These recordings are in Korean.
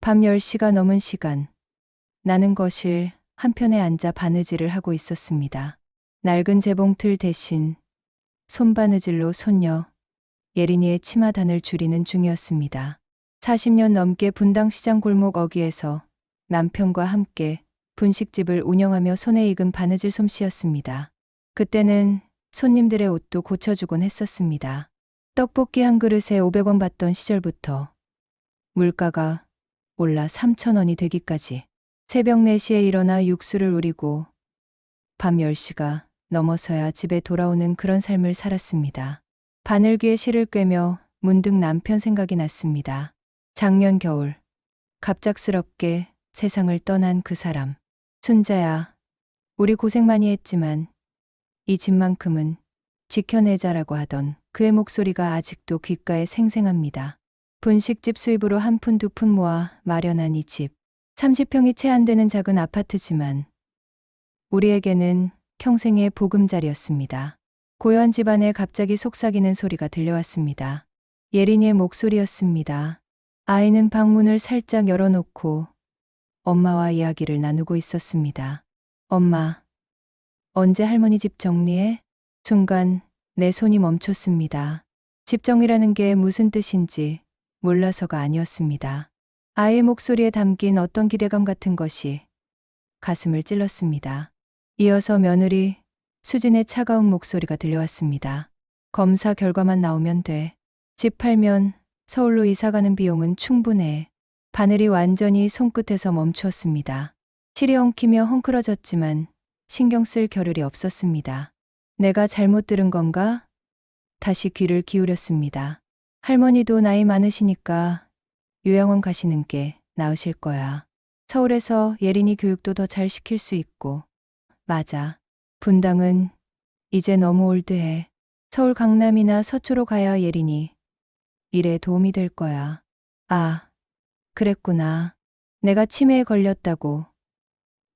밤 10시가 넘은 시간, 나는 거실 한편에 앉아 바느질을 하고 있었습니다. 낡은 재봉틀 대신 손바느질로 손녀 예린이의 치마단을 줄이는 중이었습니다. 40년 넘게 분당시장 골목 어귀에서 남편과 함께 분식집을 운영하며 손에 익은 바느질 솜씨였습니다. 그때는 손님들의 옷도 고쳐주곤 했었습니다. 떡볶이 한 그릇에 500원 받던 시절부터 물가가 올라 3,000원이 되기까지 새벽 4시에 일어나 육수를 우리고 밤 10시가 넘어서야 집에 돌아오는 그런 삶을 살았습니다. 바늘귀에 실을 꿰며 문득 남편 생각이 났습니다. 작년 겨울 갑작스럽게 세상을 떠난 그 사람. 순자야, 우리 고생 많이 했지만 이 집만큼은 지켜내자라고 하던 그의 목소리가 아직도 귓가에 생생합니다. 분식집 수입으로 한 푼 두 푼 모아 마련한 이 집. 30평이 채 안 되는 작은 아파트지만 우리에게는 평생의 보금자리였습니다. 고요한 집안에 갑자기 속삭이는 소리가 들려왔습니다. 예린이의 목소리였습니다. 아이는 방문을 살짝 열어놓고 엄마와 이야기를 나누고 있었습니다. 엄마, 언제 할머니 집 정리해? 순간 내 손이 멈췄습니다. 집 정리라는 게 무슨 뜻인지 몰라서가 아니었습니다. 아이의 목소리에 담긴 어떤 기대감 같은 것이 가슴을 찔렀습니다. 이어서 며느리 수진의 차가운 목소리가 들려왔습니다. 검사 결과만 나오면 돼. 집 팔면 서울로 이사가는 비용은 충분해. 바늘이 완전히 손끝에서 멈추었습니다. 실이 엉키며 헝클어졌지만 신경 쓸 겨를이 없었습니다. 내가 잘못 들은 건가? 다시 귀를 기울였습니다. 할머니도 나이 많으시니까 요양원 가시는 게 나으실 거야. 서울에서 예린이 교육도 더 잘 시킬 수 있고. 맞아. 분당은 이제 너무 올드해. 서울 강남이나 서초로 가야 예린이 일에 도움이 될 거야. 아, 그랬구나. 내가 치매에 걸렸다고,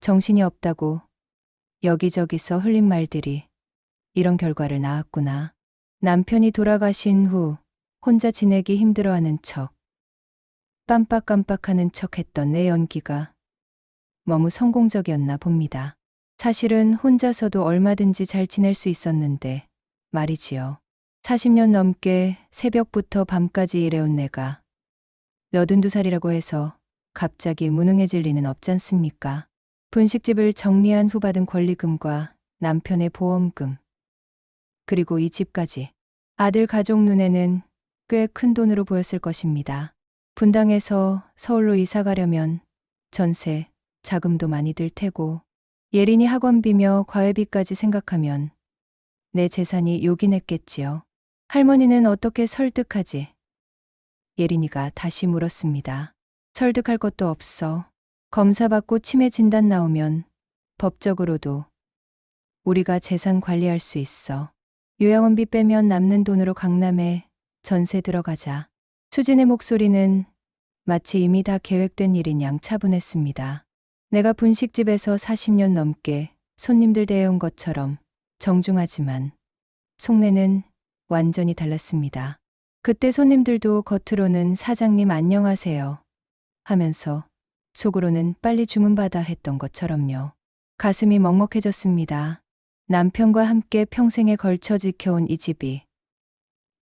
정신이 없다고 여기저기서 흘린 말들이 이런 결과를 낳았구나. 남편이 돌아가신 후 혼자 지내기 힘들어하는 척, 깜빡깜빡하는 척 했던 내 연기가 너무 성공적이었나 봅니다. 사실은 혼자서도 얼마든지 잘 지낼 수 있었는데 말이지요. 40년 넘게 새벽부터 밤까지 일해온 내가 82살이라고 해서 갑자기 무능해질 리는 없잖습니까? 분식집을 정리한 후 받은 권리금과 남편의 보험금, 그리고 이 집까지. 아들 가족 눈에는 꽤 큰 돈으로 보였을 것입니다. 분당에서 서울로 이사 가려면 전세, 자금도 많이 들 테고 예린이 학원비며 과외비까지 생각하면 내 재산이 요긴했겠지요. 할머니는 어떻게 설득하지? 예린이가 다시 물었습니다. 설득할 것도 없어. 검사 받고 치매 진단 나오면 법적으로도 우리가 재산 관리할 수 있어. 요양원비 빼면 남는 돈으로 강남에 전세 들어가자. 수진의 목소리는 마치 이미 다 계획된 일인 양 차분했습니다. 내가 분식집에서 40년 넘게 손님들 대해온 것처럼 정중하지만 속내는 완전히 달랐습니다. 그때 손님들도 겉으로는 사장님 안녕하세요 하면서 속으로는 빨리 주문받아 했던 것처럼요. 가슴이 먹먹해졌습니다. 남편과 함께 평생에 걸쳐 지켜온 이 집이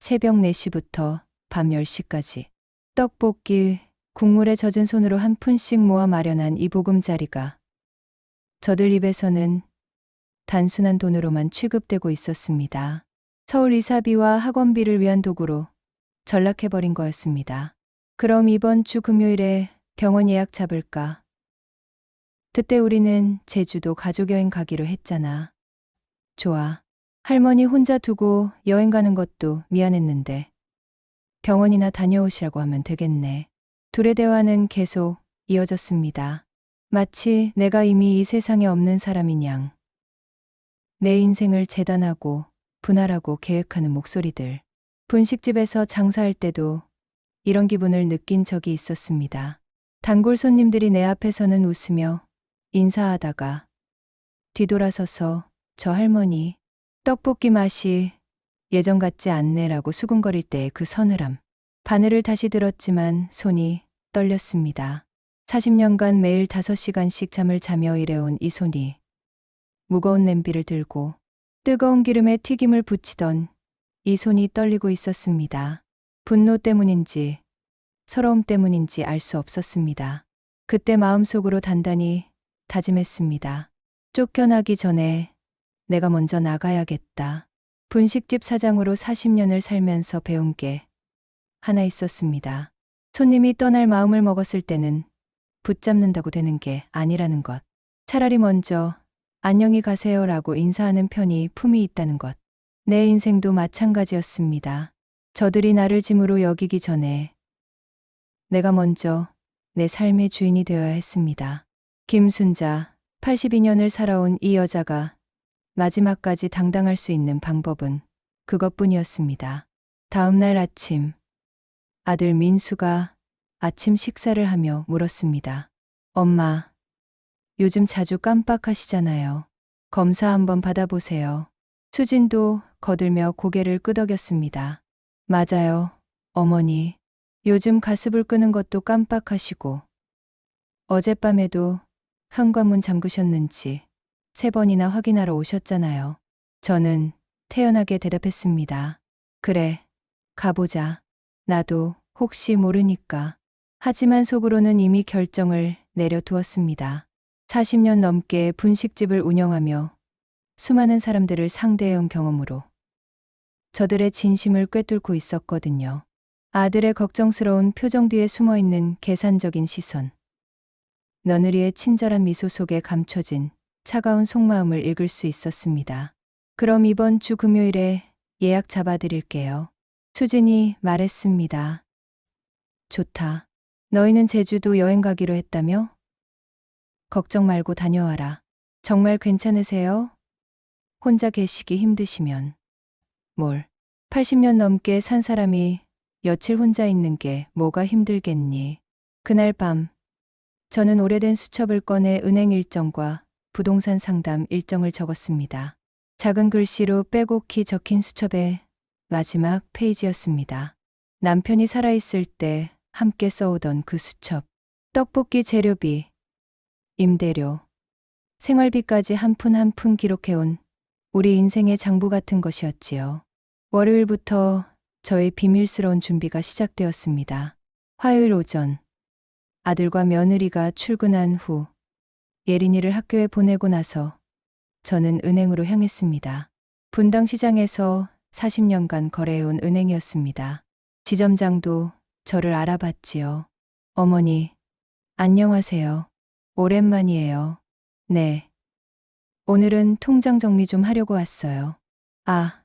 새벽 4시부터 밤 10시까지 떡볶이, 국물에 젖은 손으로 한 푼씩 모아 마련한 이 보금자리가 저들 입에서는 단순한 돈으로만 취급되고 있었습니다. 서울 이사비와 학원비를 위한 도구로 전락해버린 거였습니다. 그럼 이번 주 금요일에 병원 예약 잡을까? 그때 우리는 제주도 가족여행 가기로 했잖아. 좋아. 할머니 혼자 두고 여행 가는 것도 미안했는데 병원이나 다녀오시라고 하면 되겠네. 둘의 대화는 계속 이어졌습니다. 마치 내가 이미 이 세상에 없는 사람인 양. 내 인생을 재단하고 분할하고 계획하는 목소리들. 분식집에서 장사할 때도 이런 기분을 느낀 적이 있었습니다. 단골 손님들이 내 앞에서는 웃으며 인사하다가 뒤돌아서서 저 할머니 떡볶이 맛이 예전 같지 않네라고 수군거릴 때의 그 서늘함. 바늘을 다시 들었지만 손이 떨렸습니다. 40년간 매일 5시간씩 잠을 자며 일해온 이 손이 무거운 냄비를 들고 뜨거운 기름에 튀김을 부치던 이 손이 떨리고 있었습니다. 분노 때문인지 서러움 때문인지 알 수 없었습니다. 그때 마음속으로 단단히 다짐했습니다. 쫓겨나기 전에 내가 먼저 나가야겠다. 분식집 사장으로 40년을 살면서 배운 게 하나 있었습니다. 손님이 떠날 마음을 먹었을 때는 붙잡는다고 되는 게 아니라는 것. 차라리 먼저 안녕히 가세요라고 인사하는 편이 품이 있다는 것. 내 인생도 마찬가지였습니다. 저들이 나를 짐으로 여기기 전에 내가 먼저 내 삶의 주인이 되어야 했습니다. 김순자, 82년을 살아온 이 여자가 마지막까지 당당할 수 있는 방법은 그것뿐이었습니다. 다음 날 아침, 아들 민수가 아침 식사를 하며 물었습니다. 엄마, 요즘 자주 깜빡하시잖아요. 검사 한번 받아보세요. 수진도 거들며 고개를 끄덕였습니다. 맞아요, 어머니. 요즘 가스불 끄는 것도 깜빡하시고 어젯밤에도 현관문 잠그셨는지 3번이나 확인하러 오셨잖아요. 저는 태연하게 대답했습니다. 그래, 가보자. 나도 혹시 모르니까. 하지만 속으로는 이미 결정을 내려두었습니다. 40년 넘게 분식집을 운영하며 수많은 사람들을 상대해온 경험으로 저들의 진심을 꿰뚫고 있었거든요. 아들의 걱정스러운 표정 뒤에 숨어있는 계산적인 시선. 며느리의 친절한 미소 속에 감춰진 차가운 속마음을 읽을 수 있었습니다. 그럼 이번 주 금요일에 예약 잡아드릴게요. 수진이 말했습니다. 좋다. 너희는 제주도 여행 가기로 했다며? 걱정 말고 다녀와라. 정말 괜찮으세요? 혼자 계시기 힘드시면. 뭘. 80년 넘게 산 사람이 며칠 혼자 있는 게 뭐가 힘들겠니. 그날 밤, 저는 오래된 수첩을 꺼내 은행 일정과 부동산 상담 일정을 적었습니다. 작은 글씨로 빼곡히 적힌 수첩의 마지막 페이지였습니다. 남편이 살아있을 때 함께 써오던 그 수첩. 떡볶이 재료비, 임대료, 생활비까지 한 푼 한 푼 기록해온 우리 인생의 장부 같은 것이었지요. 월요일부터 저의 비밀스러운 준비가 시작되었습니다. 화요일 오전, 아들과 며느리가 출근한 후 예린이를 학교에 보내고 나서 저는 은행으로 향했습니다. 분당시장에서 40년간 거래해온 은행이었습니다. 지점장도 저를 알아봤지요. 어머니, 안녕하세요. 오랜만이에요. 네. 오늘은 통장 정리 좀 하려고 왔어요. 아,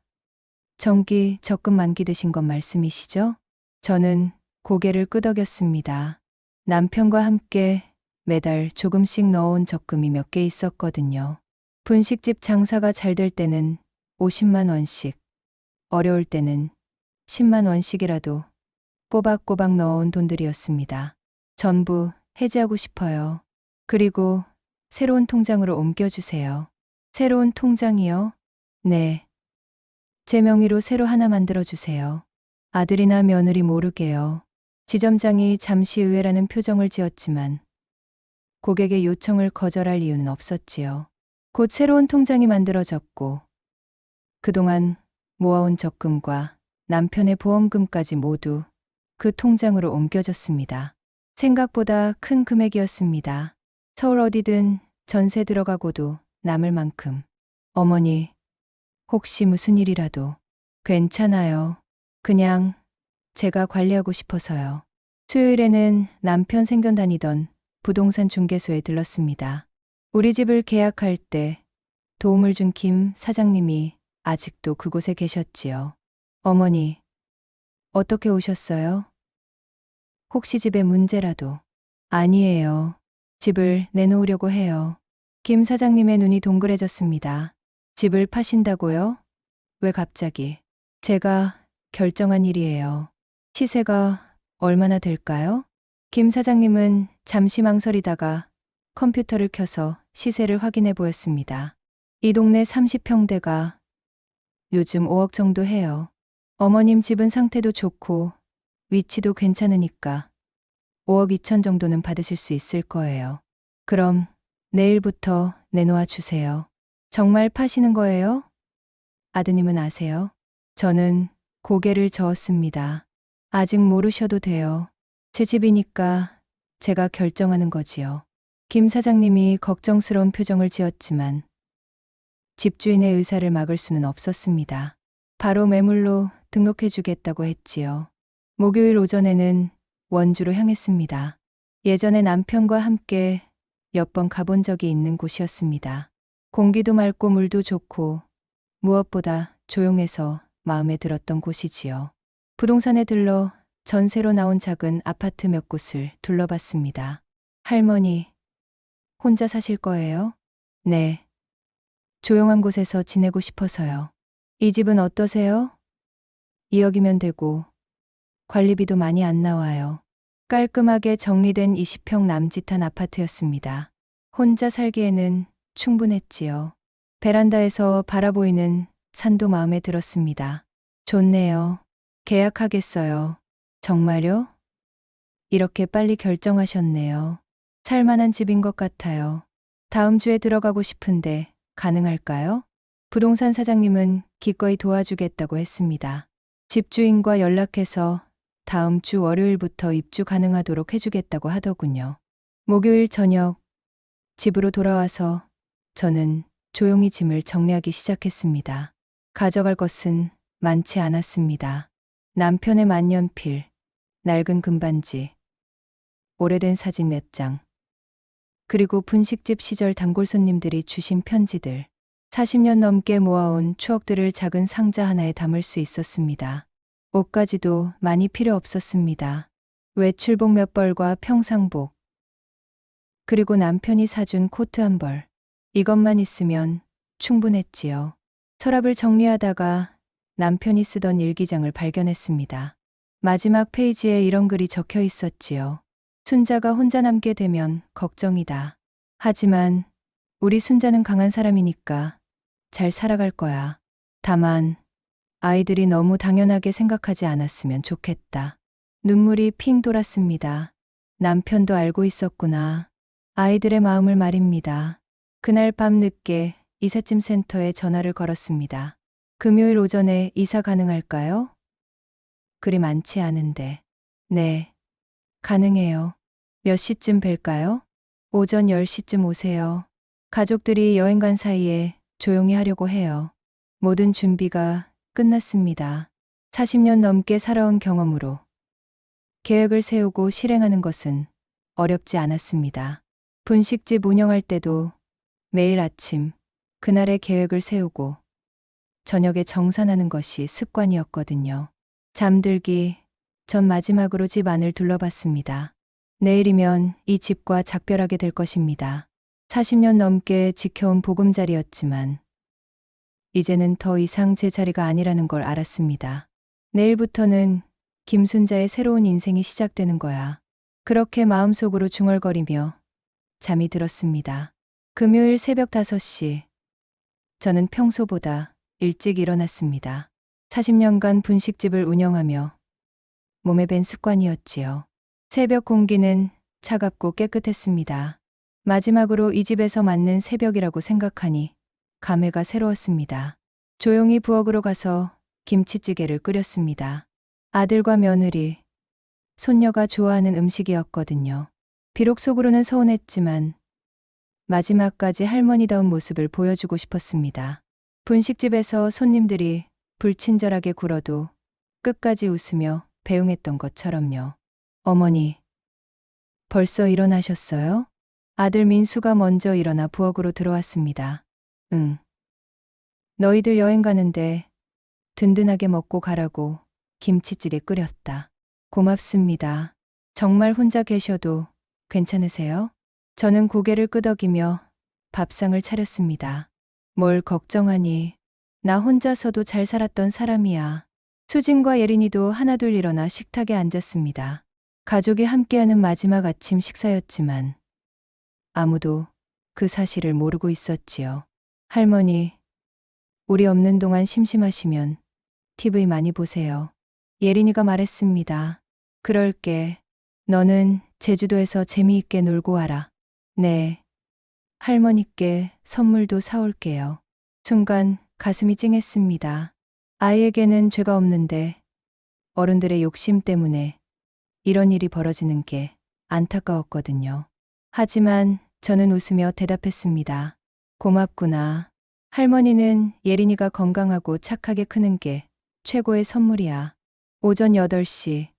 정기 적금 만기 드신 것 말씀이시죠? 저는 고개를 끄덕였습니다. 남편과 함께 매달 조금씩 넣어온 적금이 몇 개 있었거든요. 분식집 장사가 잘 될 때는 50만 원씩, 어려울 때는 10만 원씩이라도 꼬박꼬박 넣어온 돈들이었습니다. 전부 해지하고 싶어요. 그리고 새로운 통장으로 옮겨주세요. 새로운 통장이요? 네. 제 명의로 새로 하나 만들어주세요. 아들이나 며느리 모르게요. 지점장이 잠시 의외라는 표정을 지었지만 고객의 요청을 거절할 이유는 없었지요. 곧 새로운 통장이 만들어졌고 그동안 모아온 적금과 남편의 보험금까지 모두 그 통장으로 옮겨졌습니다. 생각보다 큰 금액이었습니다. 서울 어디든 전세 들어가고도 남을 만큼. 어머니, 혹시 무슨 일이라도. 괜찮아요. 그냥 제가 관리하고 싶어서요. 수요일에는 남편 생전 다니던 부동산 중개소에 들렀습니다. 우리 집을 계약할 때 도움을 준 김 사장님이 아직도 그곳에 계셨지요. 어머니, 어떻게 오셨어요? 혹시 집에 문제라도? 아니에요. 집을 내놓으려고 해요. 김 사장님의 눈이 동그래졌습니다. 집을 파신다고요? 왜 갑자기? 제가 결정한 일이에요. 시세가 얼마나 될까요? 김 사장님은 잠시 망설이다가 컴퓨터를 켜서 시세를 확인해 보였습니다. 이 동네 30평대가 요즘 5억 정도 해요. 어머님 집은 상태도 좋고 위치도 괜찮으니까 5억 2천 정도는 받으실 수 있을 거예요. 그럼 내일부터 내놓아 주세요. 정말 파시는 거예요? 아드님은 아세요? 저는 고개를 저었습니다. 아직 모르셔도 돼요. 제 집이니까 제가 결정하는 거지요. 김 사장님이 걱정스러운 표정을 지었지만 집주인의 의사를 막을 수는 없었습니다. 바로 매물로 등록해 주겠다고 했지요. 목요일 오전에는 원주로 향했습니다. 예전에 남편과 함께 몇 번 가본 적이 있는 곳이었습니다. 공기도 맑고 물도 좋고 무엇보다 조용해서 마음에 들었던 곳이지요. 부동산에 들러 전세로 나온 작은 아파트 몇 곳을 둘러봤습니다. 할머니, 혼자 사실 거예요? 네. 조용한 곳에서 지내고 싶어서요. 이 집은 어떠세요? 2억이면 되고 관리비도 많이 안 나와요. 깔끔하게 정리된 20평 남짓한 아파트였습니다. 혼자 살기에는 충분했지요. 베란다에서 바라보이는 산도 마음에 들었습니다. 좋네요. 계약하겠어요. 정말요? 이렇게 빨리 결정하셨네요. 살만한 집인 것 같아요. 다음 주에 들어가고 싶은데 가능할까요? 부동산 사장님은 기꺼이 도와주겠다고 했습니다. 집주인과 연락해서 다음 주 월요일부터 입주 가능하도록 해주겠다고 하더군요. 목요일 저녁 집으로 돌아와서 저는 조용히 짐을 정리하기 시작했습니다. 가져갈 것은 많지 않았습니다. 남편의 만년필, 낡은 금반지, 오래된 사진 몇 장, 그리고 분식집 시절 단골 손님들이 주신 편지들, 40년 넘게 모아온 추억들을 작은 상자 하나에 담을 수 있었습니다. 옷까지도 많이 필요 없었습니다. 외출복 몇 벌과 평상복, 그리고 남편이 사준 코트 한 벌. 이것만 있으면 충분했지요. 서랍을 정리하다가 남편이 쓰던 일기장을 발견했습니다. 마지막 페이지에 이런 글이 적혀 있었지요. 순자가 혼자 남게 되면 걱정이다. 하지만 우리 순자는 강한 사람이니까 잘 살아갈 거야. 다만 아이들이 너무 당연하게 생각하지 않았으면 좋겠다. 눈물이 핑 돌았습니다. 남편도 알고 있었구나. 아이들의 마음을 말입니다. 그날 밤 늦게 이삿짐 센터에 전화를 걸었습니다. 금요일 오전에 이사 가능할까요? 그리 많지 않은데. 네, 가능해요. 몇 시쯤 뵐까요? 오전 10시쯤 오세요. 가족들이 여행 간 사이에 조용히 하려고 해요. 모든 준비가 끝났습니다. 40년 넘게 살아온 경험으로 계획을 세우고 실행하는 것은 어렵지 않았습니다. 분식집 운영할 때도 매일 아침 그날의 계획을 세우고 저녁에 정산하는 것이 습관이었거든요. 잠들기 전 마지막으로 집 안을 둘러봤습니다. 내일이면 이 집과 작별하게 될 것입니다. 40년 넘게 지켜온 보금자리였지만 이제는 더 이상 제 자리가 아니라는 걸 알았습니다. 내일부터는 김순자의 새로운 인생이 시작되는 거야. 그렇게 마음속으로 중얼거리며 잠이 들었습니다. 금요일 새벽 5시. 저는 평소보다 일찍 일어났습니다. 40년간 분식집을 운영하며 몸에 밴 습관이었지요. 새벽 공기는 차갑고 깨끗했습니다. 마지막으로 이 집에서 맞는 새벽이라고 생각하니 감회가 새로웠습니다. 조용히 부엌으로 가서 김치찌개를 끓였습니다. 아들과 며느리, 손녀가 좋아하는 음식이었거든요. 비록 속으로는 서운했지만 마지막까지 할머니다운 모습을 보여주고 싶었습니다. 분식집에서 손님들이 불친절하게 굴어도 끝까지 웃으며 배웅했던 것처럼요. 어머니, 벌써 일어나셨어요? 아들 민수가 먼저 일어나 부엌으로 들어왔습니다. 응. 너희들 여행 가는데 든든하게 먹고 가라고 김치찌개 끓였다. 고맙습니다. 정말 혼자 계셔도 괜찮으세요? 저는 고개를 끄덕이며 밥상을 차렸습니다. 뭘 걱정하니? 나 혼자서도 잘 살았던 사람이야. 수진과 예린이도 하나둘 일어나 식탁에 앉았습니다. 가족이 함께하는 마지막 아침 식사였지만 아무도 그 사실을 모르고 있었지요. 할머니, 우리 없는 동안 심심하시면 TV 많이 보세요. 예린이가 말했습니다. 그럴게. 너는 제주도에서 재미있게 놀고 와라. 네. 할머니께 선물도 사올게요. 순간 가슴이 찡했습니다. 아이에게는 죄가 없는데 어른들의 욕심 때문에 이런 일이 벌어지는 게 안타까웠거든요. 하지만 저는 웃으며 대답했습니다. 고맙구나. 할머니는 예린이가 건강하고 착하게 크는 게 최고의 선물이야. 오전 8시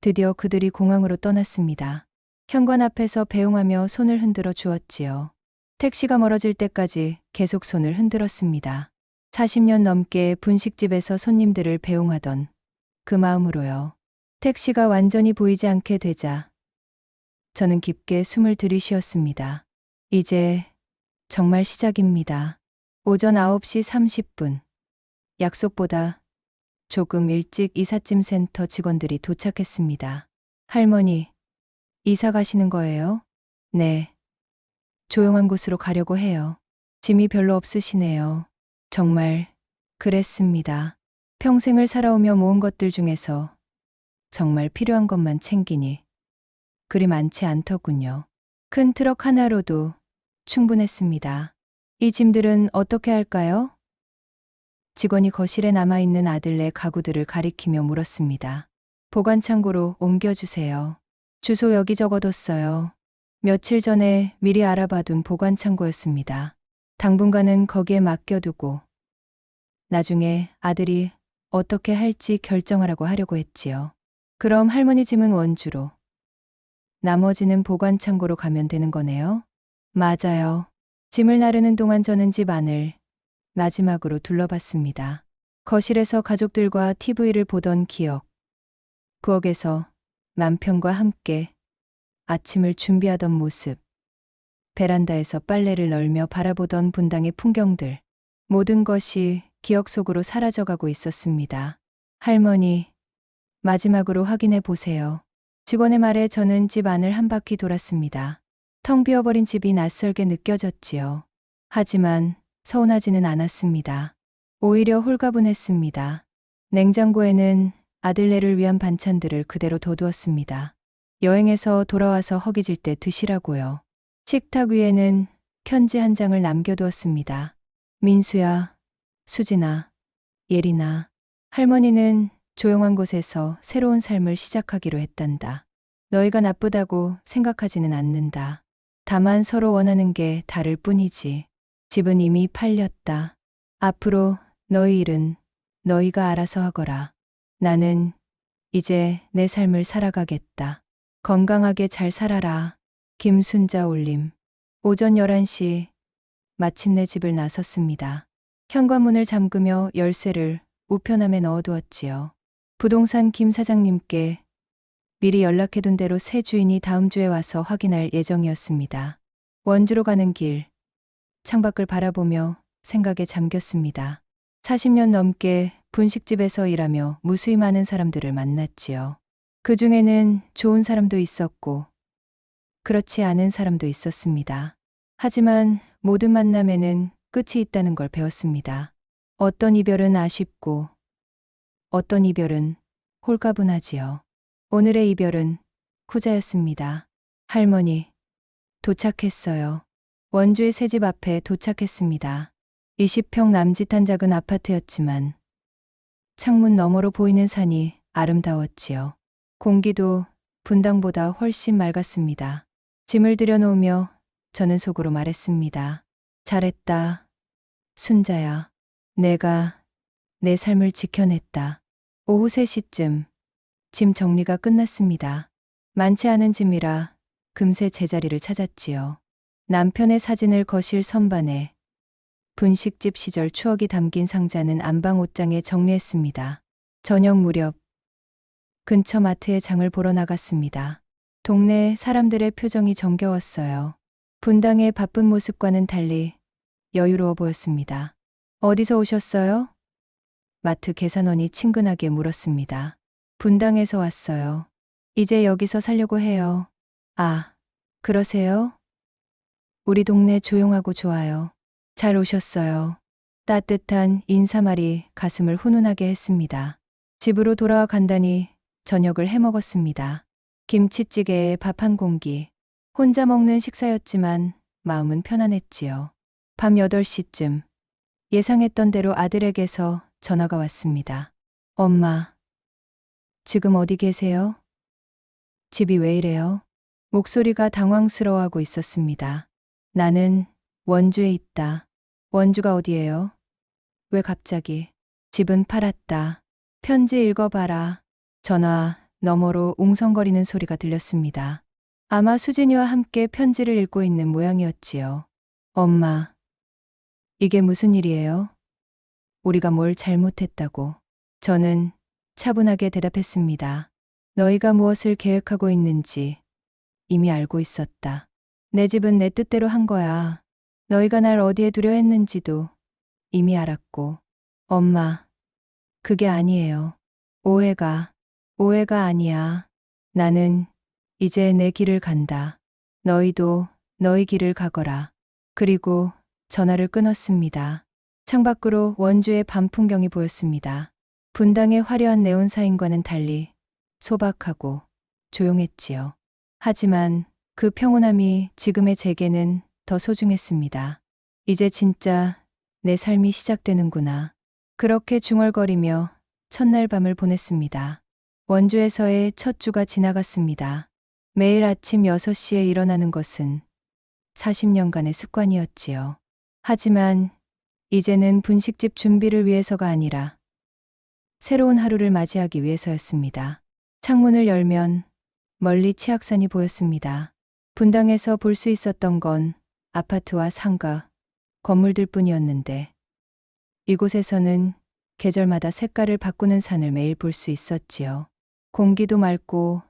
드디어 그들이 공항으로 떠났습니다. 현관 앞에서 배웅하며 손을 흔들어 주었지요. 택시가 멀어질 때까지 계속 손을 흔들었습니다. 40년 넘게 분식집에서 손님들을 배웅하던 그 마음으로요. 택시가 완전히 보이지 않게 되자 저는 깊게 숨을 들이쉬었습니다. 이제 정말 시작입니다. 오전 9시 30분. 약속보다 조금 일찍 이삿짐 센터 직원들이 도착했습니다. 할머니, 이사 가시는 거예요? 네. 조용한 곳으로 가려고 해요. 짐이 별로 없으시네요. 정말 그랬습니다. 평생을 살아오며 모은 것들 중에서 정말 필요한 것만 챙기니 그리 많지 않더군요. 큰 트럭 하나로도 충분했습니다. 이 짐들은 어떻게 할까요? 직원이 거실에 남아있는 아들네 가구들을 가리키며 물었습니다. 보관창고로 옮겨주세요. 주소 여기 적어뒀어요. 며칠 전에 미리 알아봐둔 보관창고였습니다. 당분간은 거기에 맡겨두고 나중에 아들이 어떻게 할지 결정하라고 하려고 했지요. 그럼 할머니 짐은 원주로, 나머지는 보관창고로 가면 되는 거네요? 맞아요. 짐을 나르는 동안 저는 집 안을 마지막으로 둘러봤습니다. 거실에서 가족들과 TV를 보던 기억, 부엌에서 남편과 함께 아침을 준비하던 모습, 베란다에서 빨래를 널며 바라보던 분당의 풍경들, 모든 것이 기억 속으로 사라져가고 있었습니다. 할머니, 마지막으로 확인해 보세요. 직원의 말에 저는 집 안을 한 바퀴 돌았습니다. 텅 비어버린 집이 낯설게 느껴졌지요. 하지만 서운하지는 않았습니다. 오히려 홀가분했습니다. 냉장고에는 아들네를 위한 반찬들을 그대로 둬두었습니다. 여행에서 돌아와서 허기질 때 드시라고요. 식탁 위에는 편지 한 장을 남겨두었습니다. 민수야, 수진아, 예린아, 할머니는 조용한 곳에서 새로운 삶을 시작하기로 했단다. 너희가 나쁘다고 생각하지는 않는다. 다만 서로 원하는 게 다를 뿐이지. 집은 이미 팔렸다. 앞으로 너희 일은 너희가 알아서 하거라. 나는 이제 내 삶을 살아가겠다. 건강하게 잘 살아라. 김순자 올림. 오전 11시 마침내 집을 나섰습니다. 현관문을 잠그며 열쇠를 우편함에 넣어두었지요. 부동산 김 사장님께 미리 연락해둔 대로 새 주인이 다음 주에 와서 확인할 예정이었습니다. 원주로 가는 길, 창밖을 바라보며 생각에 잠겼습니다. 40년 넘게 분식집에서 일하며 무수히 많은 사람들을 만났지요. 그 중에는 좋은 사람도 있었고 그렇지 않은 사람도 있었습니다. 하지만 모든 만남에는 끝이 있다는 걸 배웠습니다. 어떤 이별은 아쉽고 어떤 이별은 홀가분하지요. 오늘의 이별은 후자였습니다. 할머니, 도착했어요. 원주의 새 집 앞에 도착했습니다. 20평 남짓한 작은 아파트였지만 창문 너머로 보이는 산이 아름다웠지요. 공기도 분당보다 훨씬 맑았습니다. 짐을 들여놓으며 저는 속으로 말했습니다. 잘했다. 순자야. 내가 내 삶을 지켜냈다. 오후 3시쯤 짐 정리가 끝났습니다. 많지 않은 짐이라 금세 제자리를 찾았지요. 남편의 사진을 거실 선반에, 분식집 시절 추억이 담긴 상자는 안방 옷장에 정리했습니다. 저녁 무렵 근처 마트에 장을 보러 나갔습니다. 동네 사람들의 표정이 정겨웠어요. 분당의 바쁜 모습과는 달리 여유로워 보였습니다. 어디서 오셨어요? 마트 계산원이 친근하게 물었습니다. 분당에서 왔어요. 이제 여기서 살려고 해요. 아, 그러세요? 우리 동네 조용하고 좋아요. 잘 오셨어요. 따뜻한 인사말이 가슴을 훈훈하게 했습니다. 집으로 돌아와 간단히 저녁을 해먹었습니다. 김치찌개에 밥 한 공기. 혼자 먹는 식사였지만 마음은 편안했지요. 밤 8시쯤 예상했던 대로 아들에게서 전화가 왔습니다. 엄마, 지금 어디 계세요? 집이 왜 이래요? 목소리가 당황스러워하고 있었습니다. 나는 원주에 있다. 원주가 어디예요? 왜 갑자기? 집은 팔았다. 편지 읽어봐라. 전화 너머로 웅성거리는 소리가 들렸습니다. 아마 수진이와 함께 편지를 읽고 있는 모양이었지요. 엄마, 이게 무슨 일이에요? 우리가 뭘 잘못했다고. 저는 차분하게 대답했습니다. 너희가 무엇을 계획하고 있는지 이미 알고 있었다. 내 집은 내 뜻대로 한 거야. 너희가 날 어디에 두려 했는지도 이미 알았고. 엄마, 그게 아니에요. 오해가 아니야. 나는 이제 내 길을 간다. 너희도 너희 길을 가거라. 그리고 전화를 끊었습니다. 창밖으로 원주의 밤 풍경이 보였습니다. 분당의 화려한 네온사인과는 달리 소박하고 조용했지요. 하지만 그 평온함이 지금의 제게는 더 소중했습니다. 이제 진짜 내 삶이 시작되는구나. 그렇게 중얼거리며 첫날 밤을 보냈습니다. 원주에서의 첫 주가 지나갔습니다. 매일 아침 6시에 일어나는 것은 40년간의 습관이었지요. 하지만 이제는 분식집 준비를 위해서가 아니라 새로운 하루를 맞이하기 위해서였습니다. 창문을 열면 멀리 치악산이 보였습니다. 분당에서 볼 수 있었던 건 아파트와 상가, 건물들 뿐이었는데 이곳에서는 계절마다 색깔을 바꾸는 산을 매일 볼 수 있었지요. 공기도 맑고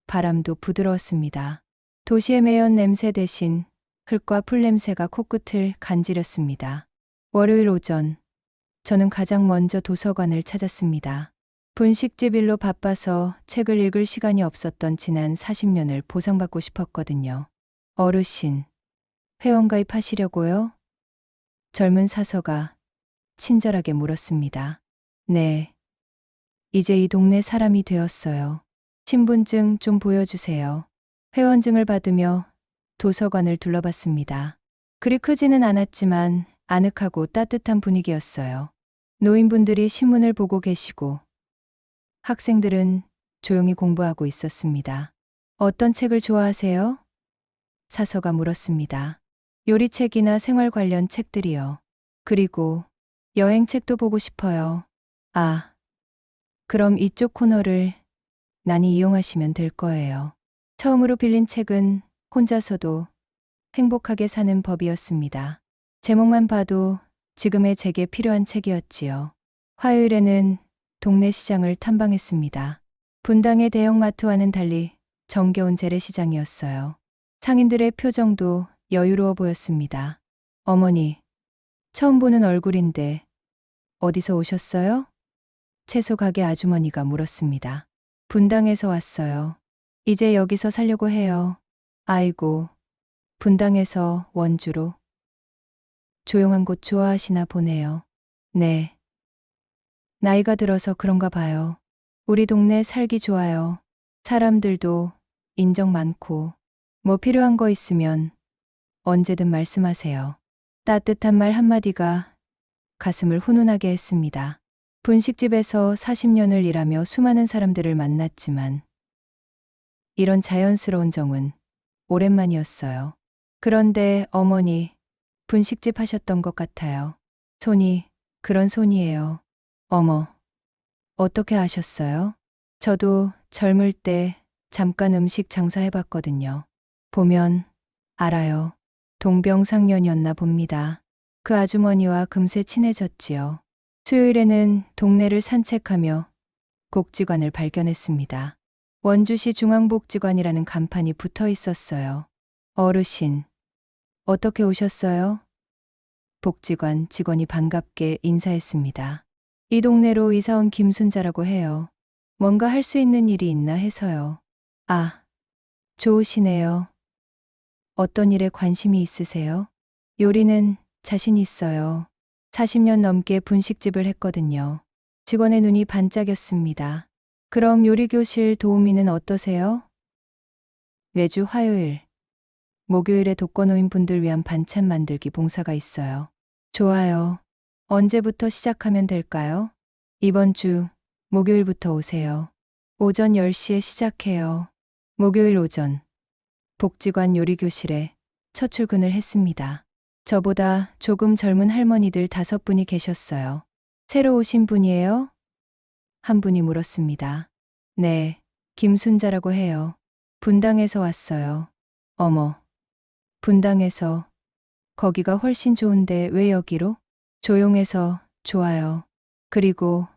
바람도 부드러웠습니다. 도시의 매연 냄새 대신 흙과 풀 냄새가 코끝을 간지렸습니다. 월요일 오전, 저는 가장 먼저 도서관을 찾았습니다. 분식집 일로 바빠서 책을 읽을 시간이 없었던 지난 40년을 보상받고 싶었거든요. 어르신, 회원가입하시려고요? 젊은 사서가 친절하게 물었습니다. 네. 이제 이 동네 사람이 되었어요. 신분증 좀 보여주세요. 회원증을 받으며 도서관을 둘러봤습니다. 그리 크지는 않았지만 아늑하고 따뜻한 분위기였어요. 노인분들이 신문을 보고 계시고 학생들은 조용히 공부하고 있었습니다. 어떤 책을 좋아하세요? 사서가 물었습니다. 요리책이나 생활 관련 책들이요. 그리고 여행책도 보고 싶어요. 아, 그럼 이쪽 코너를 많이 이용하시면 될 거예요. 처음으로 빌린 책은 혼자서도 행복하게 사는 법이었습니다. 제목만 봐도 지금의 제게 필요한 책이었지요. 화요일에는 동네 시장을 탐방했습니다. 분당의 대형마트와는 달리 정겨운 재래시장이었어요. 상인들의 표정도 여유로워 보였습니다. 어머니, 처음 보는 얼굴인데 어디서 오셨어요? 채소 가게 아주머니가 물었습니다. 분당에서 왔어요. 이제 여기서 살려고 해요. 아이고, 분당에서 원주로. 조용한 곳 좋아하시나 보네요. 네. 나이가 들어서 그런가 봐요. 우리 동네 살기 좋아요. 사람들도 인정 많고, 뭐 필요한 거 있으면 언제든 말씀하세요. 따뜻한 말 한마디가 가슴을 훈훈하게 했습니다. 분식집에서 40년을 일하며 수많은 사람들을 만났지만 이런 자연스러운 정은 오랜만이었어요. 그런데 어머니, 분식집 하셨던 것 같아요. 손이 그런 손이에요. 어머, 어떻게 아셨어요? 저도 젊을 때 잠깐 음식 장사해봤거든요. 보면 알아요. 동병상련이었나 봅니다. 그 아주머니와 금세 친해졌지요. 수요일에는 동네를 산책하며 복지관을 발견했습니다. 원주시 중앙복지관이라는 간판이 붙어 있었어요. 어르신, 어떻게 오셨어요? 복지관 직원이 반갑게 인사했습니다. 이 동네로 이사 온 김순자라고 해요. 뭔가 할 수 있는 일이 있나 해서요. 아, 좋으시네요. 어떤 일에 관심이 있으세요? 요리는 자신 있어요. 40년 넘게 분식집을 했거든요. 직원의 눈이 반짝였습니다. 그럼 요리교실 도우미는 어떠세요? 매주 화요일, 목요일에 독거노인 분들 위한 반찬 만들기 봉사가 있어요. 좋아요. 언제부터 시작하면 될까요? 이번 주 목요일부터 오세요. 오전 10시에 시작해요. 목요일 오전 복지관 요리교실에 첫 출근을 했습니다. 저보다 조금 젊은 할머니들 5분이 계셨어요. 새로 오신 분이에요? 한 분이 물었습니다. 네, 김순자라고 해요. 분당에서 왔어요. 어머, 분당에서. 거기가 훨씬 좋은데 왜 여기로? 조용해서 좋아요. 그리고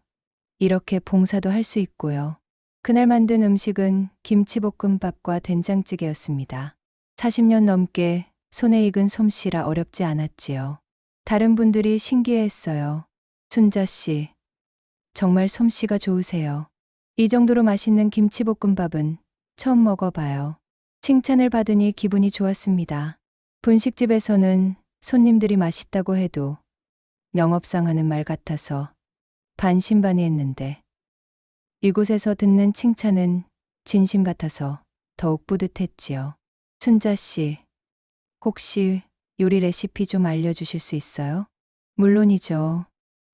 이렇게 봉사도 할 수 있고요. 그날 만든 음식은 김치볶음밥과 된장찌개였습니다. 40년 넘게 손에 익은 솜씨라 어렵지 않았지요. 다른 분들이 신기해했어요. 순자 씨, 정말 솜씨가 좋으세요. 이 정도로 맛있는 김치볶음밥은 처음 먹어봐요. 칭찬을 받으니 기분이 좋았습니다. 분식집에서는 손님들이 맛있다고 해도 영업상 하는 말 같아서 반신반의했는데 이곳에서 듣는 칭찬은 진심 같아서 더욱 뿌듯했지요. 순자 씨, 혹시 요리 레시피 좀 알려주실 수 있어요? 물론이죠.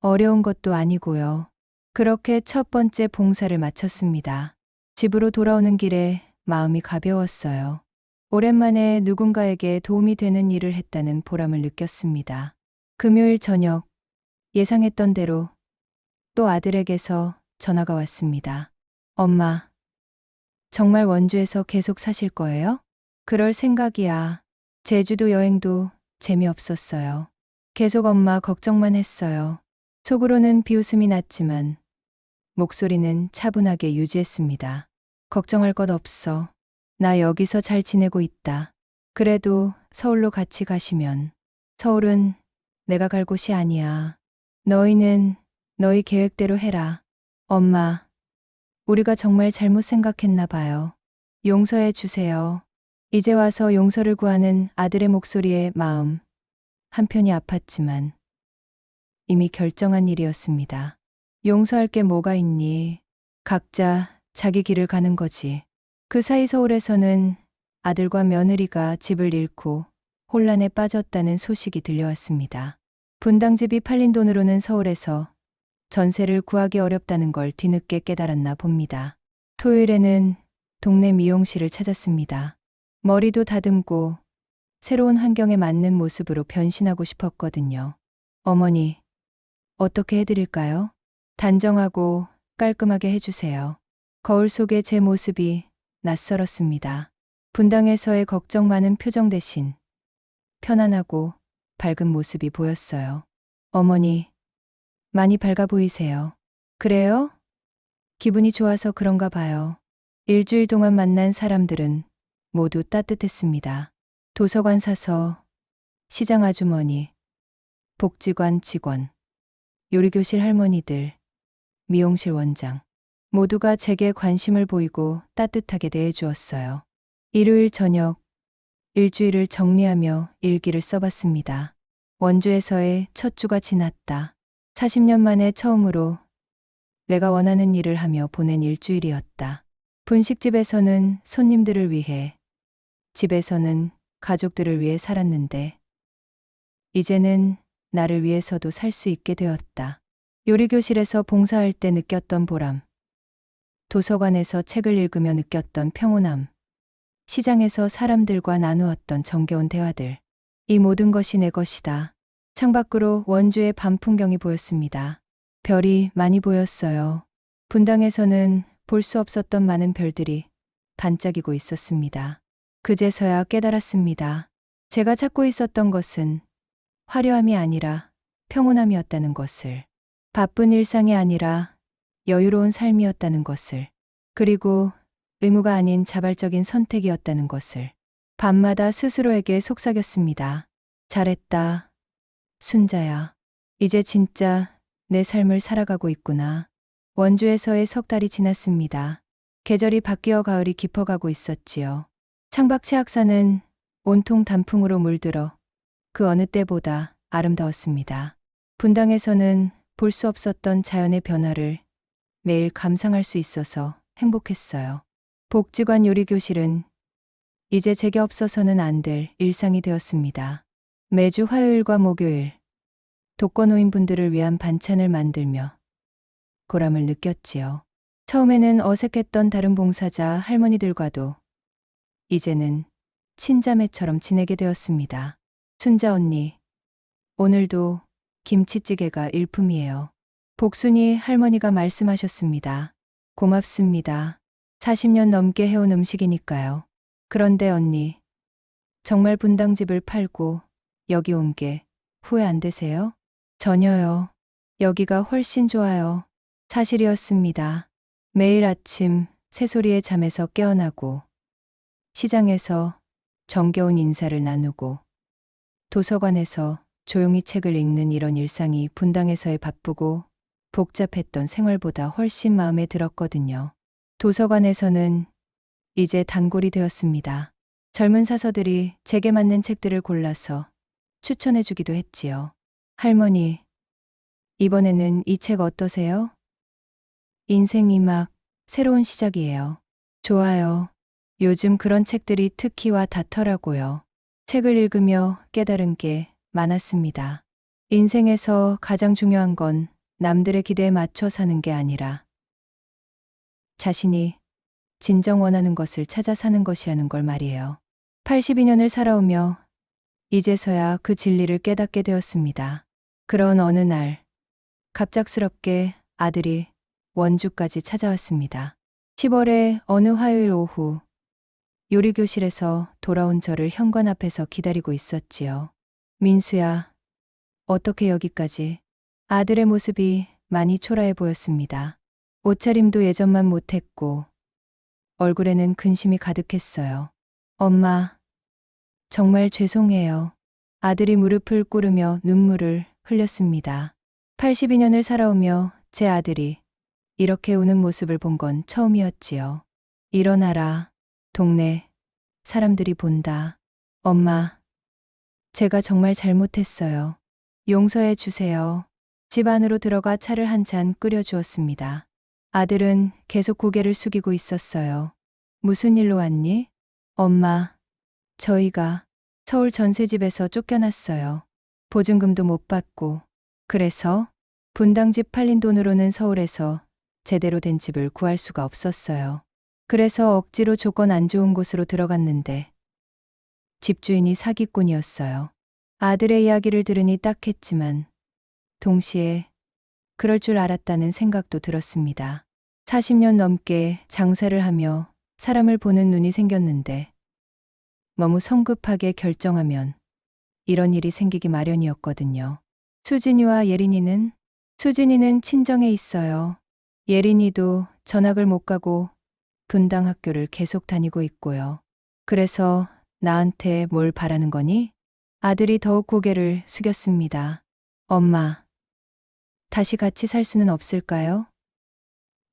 어려운 것도 아니고요. 그렇게 첫 번째 봉사를 마쳤습니다. 집으로 돌아오는 길에 마음이 가벼웠어요. 오랜만에 누군가에게 도움이 되는 일을 했다는 보람을 느꼈습니다. 금요일 저녁, 예상했던 대로 또 아들에게서 전화가 왔습니다. 엄마, 정말 원주에서 계속 사실 거예요? 그럴 생각이야. 제주도 여행도 재미없었어요. 계속 엄마 걱정만 했어요. 속으로는 비웃음이 났지만 목소리는 차분하게 유지했습니다. 걱정할 것 없어. 나 여기서 잘 지내고 있다. 그래도 서울로 같이 가시면. 서울은 내가 갈 곳이 아니야. 너희는 너희 계획대로 해라. 엄마, 우리가 정말 잘못 생각했나 봐요. 용서해 주세요. 이제 와서 용서를 구하는 아들의 목소리에 마음 한편이 아팠지만 이미 결정한 일이었습니다. 용서할 게 뭐가 있니? 각자 자기 길을 가는 거지. 그 사이 서울에서는 아들과 며느리가 집을 잃고 혼란에 빠졌다는 소식이 들려왔습니다. 분당집이 팔린 돈으로는 서울에서 전세를 구하기 어렵다는 걸 뒤늦게 깨달았나 봅니다. 토요일에는 동네 미용실을 찾았습니다. 머리도 다듬고 새로운 환경에 맞는 모습으로 변신하고 싶었거든요. 어머니, 어떻게 해드릴까요? 단정하고 깔끔하게 해주세요. 거울 속에 제 모습이 낯설었습니다. 분당에서의 걱정 많은 표정 대신 편안하고 밝은 모습이 보였어요. 어머니, 많이 밝아 보이세요. 그래요? 기분이 좋아서 그런가 봐요. 일주일 동안 만난 사람들은 모두 따뜻했습니다. 도서관 사서, 시장 아주머니, 복지관 직원, 요리교실 할머니들, 미용실 원장. 모두가 제게 관심을 보이고 따뜻하게 대해주었어요. 일요일 저녁, 일주일을 정리하며 일기를 써봤습니다. 원주에서의 첫 주가 지났다. 40년 만에 처음으로 내가 원하는 일을 하며 보낸 일주일이었다. 분식집에서는 손님들을 위해, 집에서는 가족들을 위해 살았는데, 이제는 나를 위해서도 살 수 있게 되었다. 요리교실에서 봉사할 때 느꼈던 보람, 도서관에서 책을 읽으며 느꼈던 평온함, 시장에서 사람들과 나누었던 정겨운 대화들. 이 모든 것이 내 것이다. 창밖으로 원주의 밤 풍경이 보였습니다. 별이 많이 보였어요. 분당에서는 볼 수 없었던 많은 별들이 반짝이고 있었습니다. 그제서야 깨달았습니다. 제가 찾고 있었던 것은 화려함이 아니라 평온함이었다는 것을. 바쁜 일상이 아니라 여유로운 삶이었다는 것을. 그리고 의무가 아닌 자발적인 선택이었다는 것을. 밤마다 스스로에게 속삭였습니다. 잘했다. 순자야. 이제 진짜 내 삶을 살아가고 있구나. 원주에서의 석 달이 지났습니다. 계절이 바뀌어 가을이 깊어가고 있었지요. 창밖 치악산은 온통 단풍으로 물들어 그 어느 때보다 아름다웠습니다. 분당에서는 볼 수 없었던 자연의 변화를 매일 감상할 수 있어서 행복했어요. 복지관 요리교실은 이제 제게 없어서는 안 될 일상이 되었습니다. 매주 화요일과 목요일 독거노인분들을 위한 반찬을 만들며 보람을 느꼈지요. 처음에는 어색했던 다른 봉사자 할머니들과도 이제는 친자매처럼 지내게 되었습니다. 순자 언니, 오늘도 김치찌개가 일품이에요. 복순이 할머니가 말씀하셨습니다. 고맙습니다. 40년 넘게 해온 음식이니까요. 그런데 언니, 정말 분당집을 팔고 여기 온 게 후회 안 되세요? 전혀요. 여기가 훨씬 좋아요. 사실이었습니다. 매일 아침 새소리에 잠에서 깨어나고 시장에서 정겨운 인사를 나누고 도서관에서 조용히 책을 읽는 이런 일상이 분당에서의 바쁘고 복잡했던 생활보다 훨씬 마음에 들었거든요. 도서관에서는 이제 단골이 되었습니다. 젊은 사서들이 제게 맞는 책들을 골라서 추천해 주기도 했지요. 할머니, 이번에는 이 책 어떠세요? 인생 이막 새로운 시작이에요. 좋아요. 요즘 그런 책들이 특히 와 닿더라고요. 책을 읽으며 깨달은 게 많았습니다. 인생에서 가장 중요한 건 남들의 기대에 맞춰 사는 게 아니라 자신이 진정 원하는 것을 찾아 사는 것이라는 걸 말이에요. 82년을 살아오며 이제서야 그 진리를 깨닫게 되었습니다. 그런 어느 날 갑작스럽게 아들이 원주까지 찾아왔습니다. 10월의 어느 화요일 오후 요리교실에서 돌아온 저를 현관 앞에서 기다리고 있었지요. 민수야, 어떻게 여기까지? 아들의 모습이 많이 초라해 보였습니다. 옷차림도 예전만 못했고 얼굴에는 근심이 가득했어요. 엄마, 정말 죄송해요. 아들이 무릎을 꿇으며 눈물을 흘렸습니다. 82년을 살아오며 제 아들이 이렇게 우는 모습을 본 건 처음이었지요. 일어나라. 동네 사람들이 본다. 엄마, 제가 정말 잘못했어요. 용서해 주세요. 집 안으로 들어가 차를 한 잔 끓여주었습니다. 아들은 계속 고개를 숙이고 있었어요. 무슨 일로 왔니? 엄마, 저희가 서울 전세집에서 쫓겨났어요. 보증금도 못 받고. 그래서 분당집 팔린 돈으로는 서울에서 제대로 된 집을 구할 수가 없었어요. 그래서 억지로 조건 안 좋은 곳으로 들어갔는데 집주인이 사기꾼이었어요. 아들의 이야기를 들으니 딱했지만 동시에 그럴 줄 알았다는 생각도 들었습니다. 40년 넘게 장사를 하며 사람을 보는 눈이 생겼는데 너무 성급하게 결정하면 이런 일이 생기기 마련이었거든요. 수진이와 예린이는? 수진이는 친정에 있어요. 예린이도 전학을 못 가고 분당 학교를 계속 다니고 있고요. 그래서 나한테 뭘 바라는 거니? 아들이 더욱 고개를 숙였습니다. 엄마, 다시 같이 살 수는 없을까요?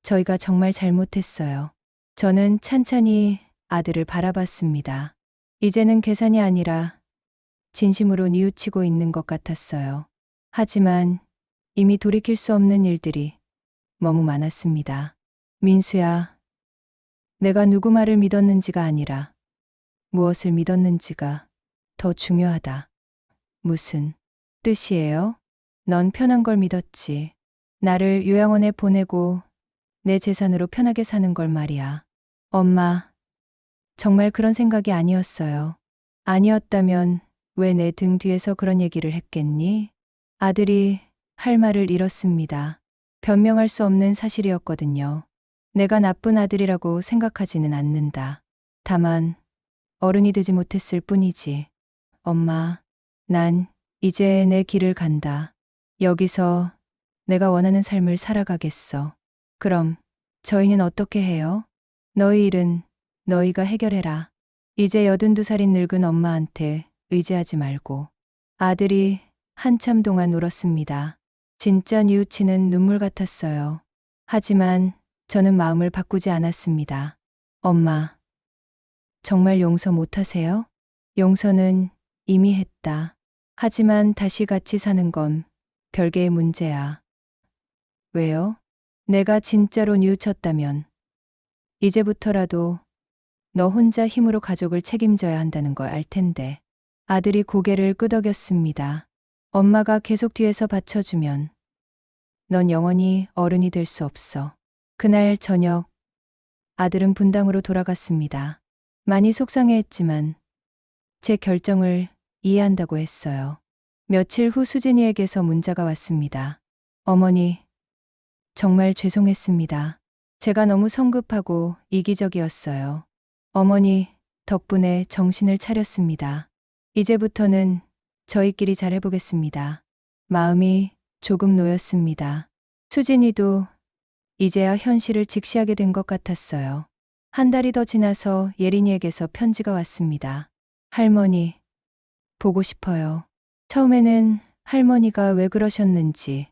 저희가 정말 잘못했어요. 저는 찬찬히 아들을 바라봤습니다. 이제는 계산이 아니라 진심으로 뉘우치고 있는 것 같았어요. 하지만 이미 돌이킬 수 없는 일들이 너무 많았습니다. 민수야, 내가 누구 말을 믿었는지가 아니라 무엇을 믿었는지가 더 중요하다. 무슨 뜻이에요? 넌 편한 걸 믿었지. 나를 요양원에 보내고 내 재산으로 편하게 사는 걸 말이야. 엄마, 정말 그런 생각이 아니었어요. 아니었다면 왜 내 등 뒤에서 그런 얘기를 했겠니? 아들이 할 말을 잃었습니다. 변명할 수 없는 사실이었거든요. 내가 나쁜 아들이라고 생각하지는 않는다. 다만 어른이 되지 못했을 뿐이지. 엄마, 난 이제 내 길을 간다. 여기서 내가 원하는 삶을 살아가겠어. 그럼 저희는 어떻게 해요? 너희 일은 너희가 해결해라. 이제 82살인 늙은 엄마한테 의지하지 말고. 아들이 한참 동안 울었습니다. 진짜 뉘우치는 눈물 같았어요. 하지만 저는 마음을 바꾸지 않았습니다. 엄마, 정말 용서 못하세요? 용서는 이미 했다. 하지만 다시 같이 사는 건 별개의 문제야. 왜요? 내가 진짜로 뉘우쳤다면 이제부터라도 너 혼자 힘으로 가족을 책임져야 한다는 걸 알 텐데. 아들이 고개를 끄덕였습니다. 엄마가 계속 뒤에서 받쳐주면 넌 영원히 어른이 될 수 없어. 그날 저녁 아들은 분당으로 돌아갔습니다. 많이 속상해했지만 제 결정을 이해한다고 했어요. 며칠 후 수진이에게서 문자가 왔습니다. 어머니, 정말 죄송했습니다. 제가 너무 성급하고 이기적이었어요. 어머니, 덕분에 정신을 차렸습니다. 이제부터는 저희끼리 잘해보겠습니다. 마음이 조금 놓였습니다. 수진이도 이제야 현실을 직시하게 된 것 같았어요. 한 달이 더 지나서 예린이에게서 편지가 왔습니다. 할머니, 보고 싶어요. 처음에는 할머니가 왜 그러셨는지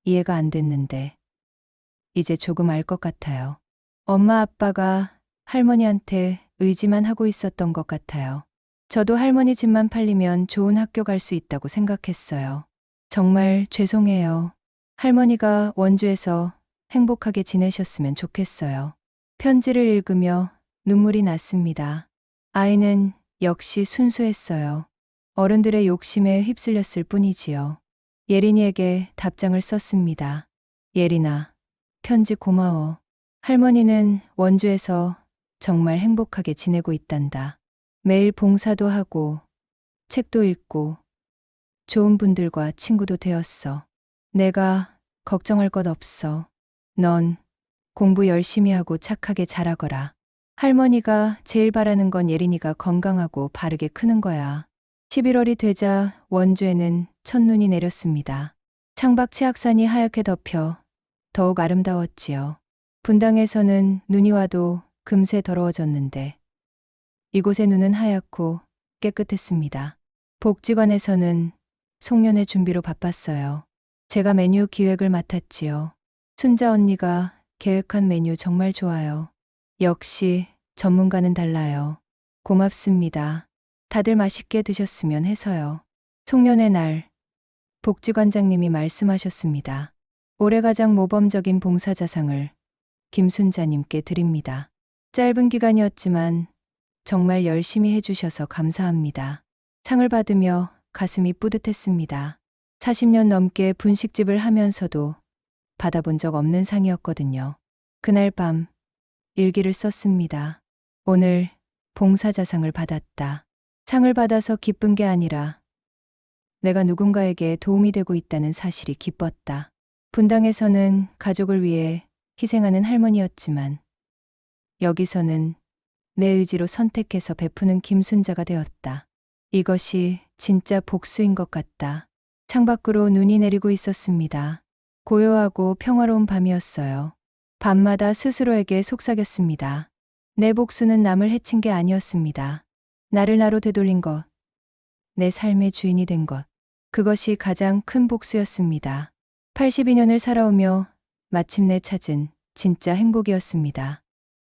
이해가 안 됐는데 이제 조금 알 것 같아요. 엄마 아빠가 할머니한테 의지만 하고 있었던 것 같아요. 저도 할머니 집만 팔리면 좋은 학교 갈 수 있다고 생각했어요. 정말 죄송해요. 할머니가 원주에서 행복하게 지내셨으면 좋겠어요. 편지를 읽으며 눈물이 났습니다. 아이는 역시 순수했어요. 어른들의 욕심에 휩쓸렸을 뿐이지요. 예린이에게 답장을 썼습니다. 예린아, 편지 고마워. 할머니는 원주에서 정말 행복하게 지내고 있단다. 매일 봉사도 하고 책도 읽고 좋은 분들과 친구도 되었어. 내가 걱정할 것 없어. 넌 공부 열심히 하고 착하게 자라거라. 할머니가 제일 바라는 건 예린이가 건강하고 바르게 크는 거야. 11월이 되자 원주에는 첫눈이 내렸습니다. 창밖 치악산이 하얗게 덮여 더욱 아름다웠지요. 분당에서는 눈이 와도 금세 더러워졌는데 이곳의 눈은 하얗고 깨끗했습니다. 복지관에서는 송년회 준비로 바빴어요. 제가 메뉴 기획을 맡았지요. 순자 언니가 계획한 메뉴 정말 좋아요. 역시 전문가는 달라요. 고맙습니다. 다들 맛있게 드셨으면 해서요. 송년회 날 복지관장님이 말씀하셨습니다. 올해 가장 모범적인 봉사자상을 김순자님께 드립니다. 짧은 기간이었지만 정말 열심히 해주셔서 감사합니다. 상을 받으며 가슴이 뿌듯했습니다. 40년 넘게 분식집을 하면서도 받아본 적 없는 상이었거든요. 그날 밤 일기를 썼습니다. 오늘 봉사자상을 받았다. 상을 받아서 기쁜 게 아니라 내가 누군가에게 도움이 되고 있다는 사실이 기뻤다. 분당에서는 가족을 위해 희생하는 할머니였지만 여기서는 내 의지로 선택해서 베푸는 김순자가 되었다. 이것이 진짜 복수인 것 같다. 창밖으로 눈이 내리고 있었습니다. 고요하고 평화로운 밤이었어요. 밤마다 스스로에게 속삭였습니다. 내 복수는 남을 해친 게 아니었습니다. 나를 나로 되돌린 것, 내 삶의 주인이 된 것, 그것이 가장 큰 복수였습니다. 82년을 살아오며 마침내 찾은 진짜 행복이었습니다.